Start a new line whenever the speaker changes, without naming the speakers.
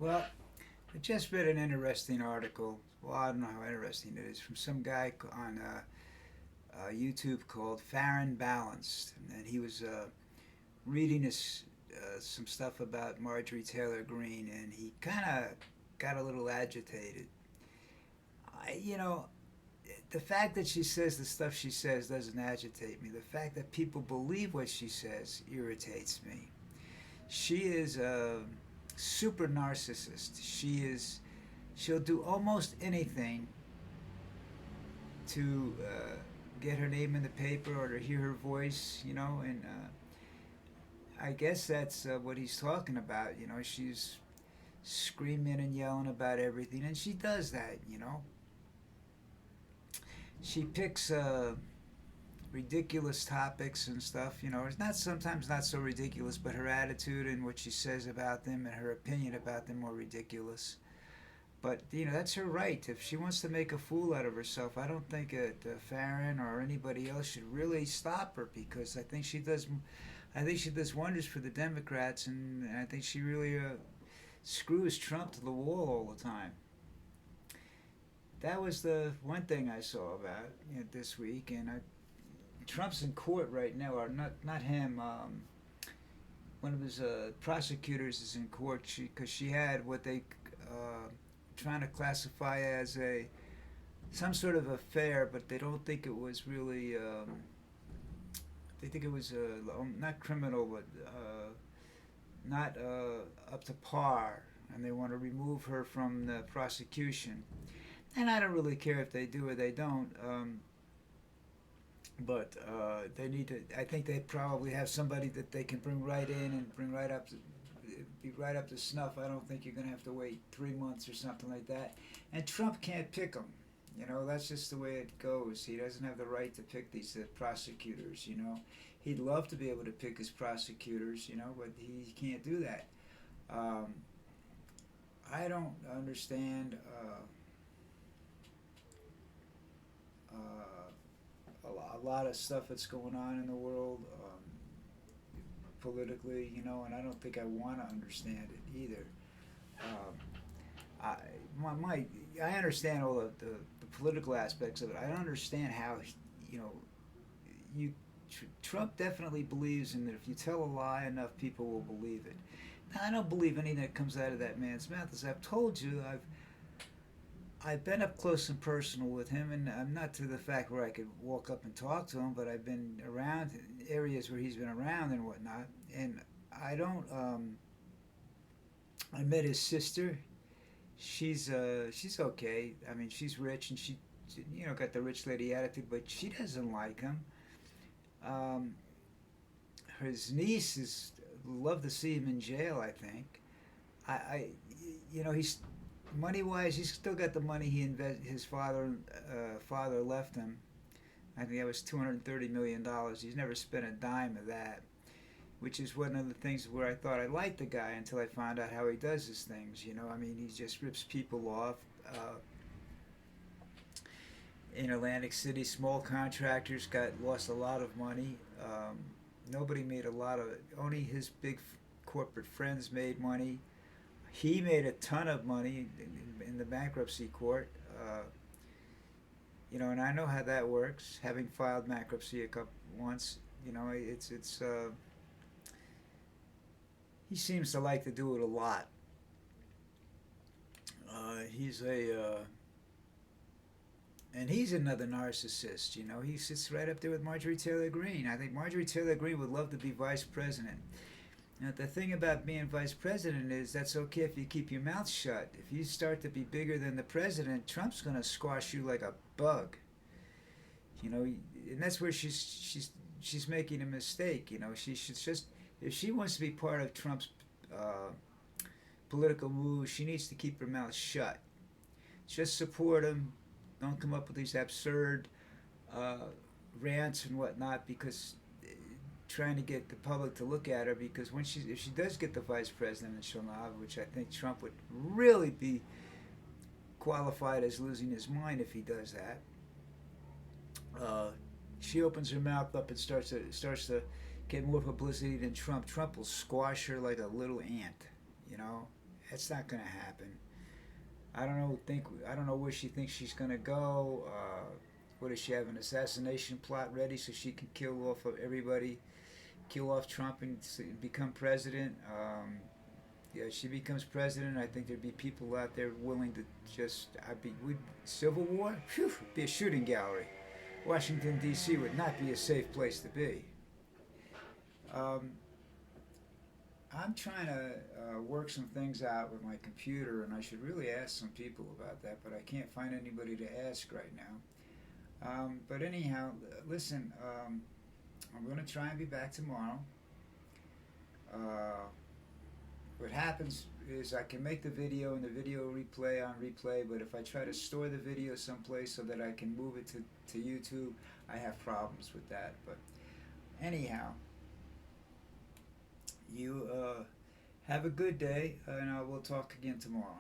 Well, I just read an interesting article. Well, I don't know how interesting it is from some guy on YouTube called Farron Balanced, and he was reading some stuff about Marjorie Taylor Greene, and he kind of got a little agitated. You know, the fact that she says the stuff she says doesn't agitate me. The fact that people believe what she says irritates me. She is a super narcissist. She'll do almost anything to get her name in the paper or to hear her voice, and I guess that's what he's talking about. She's screaming and yelling about everything, and she does that. She picks ridiculous topics and stuff. It's not sometimes not so ridiculous, but her attitude and what she says about them and her opinion about them are ridiculous. But that's her right. If she wants to make a fool out of herself, I don't think Farron or anybody else should really stop her because I think she does. I think she does wonders for the Democrats, and I think she really screws Trump to the wall all the time. That was the one thing I saw about this week, and Trump's in court right now, or not him. One of his prosecutors is in court because she had what they trying to classify as a some sort of affair, but they don't think it was really. They think it was not criminal, but not up to par, and they want to remove her from the prosecution. And I don't really care if they do or they don't. But they need to. I think they probably have somebody that they can bring right in and bring right up to be right up to snuff. I don't think you're going to have to wait 3 months or something like that. And Trump can't pick them. That's just the way it goes. He doesn't have the right to pick these prosecutors. He'd love to be able to pick his prosecutors. But he can't do that. I don't understand. A lot of stuff that's going on in the world politically, and I don't think I want to understand it either. Um, I I understand all the political aspects of it. I don't understand how you know you Trump definitely believes in that if you tell a lie enough, people will believe it. Now, I don't believe anything that comes out of that man's mouth. As I've told you, I've been up close and personal with him, and I'm not to the fact where I could walk up and talk to him, but I've been around areas where he's been around and whatnot. And I don't. I met his sister. She's okay. I mean, she's rich, and she got the rich lady attitude, but she doesn't like him. Um, his niece is love to see him in jail. I think. I he's money wise, he's still got the money his father left him. I think that was $230 million. He's never spent a dime of that, which is one of the things where I thought I liked the guy until I found out how he does his things. I mean, he just rips people off. In Atlantic City, small contractors lost a lot of money. Nobody made a lot of it. Only his big corporate friends made money. He made a ton of money in the bankruptcy court. And I know how that works. Having filed bankruptcy once, it's. He seems to like to do it a lot. And he's another narcissist. He sits right up there with Marjorie Taylor Greene. I think Marjorie Taylor Greene would love to be vice president. Now, the thing about being vice president is that's okay if you keep your mouth shut. If you start to be bigger than the president, Trump's going to squash you like a bug. And that's where she's making a mistake. She should just, if she wants to be part of Trump's political move, she needs to keep her mouth shut. Just support him. Don't come up with these absurd rants and whatnot because trying to get the public to look at her, because if she does get the vice presidential nod, which I think Trump would really be qualified as losing his mind if he does that, she opens her mouth up and starts to get more publicity than Trump. Trump will squash her like a little ant, That's not going to happen. I don't know. I don't know where she thinks she's going to go. What does she have, an assassination plot ready so she can kill off of everybody, kill off Trump and become president? Yeah, she becomes president. I think there'd be people out there willing to just. Civil war. Phew, be a shooting gallery. Washington D.C. would not be a safe place to be. Um, I'm trying to work some things out with my computer, and I should really ask some people about that, but I can't find anybody to ask right now. But anyhow, listen, I'm going to try and be back tomorrow. Uh, what happens is I can make the video and the video replay on replay, but if I try to store the video someplace so that I can move it to YouTube, I have problems with that. But anyhow, you have a good day, and we'll talk again tomorrow.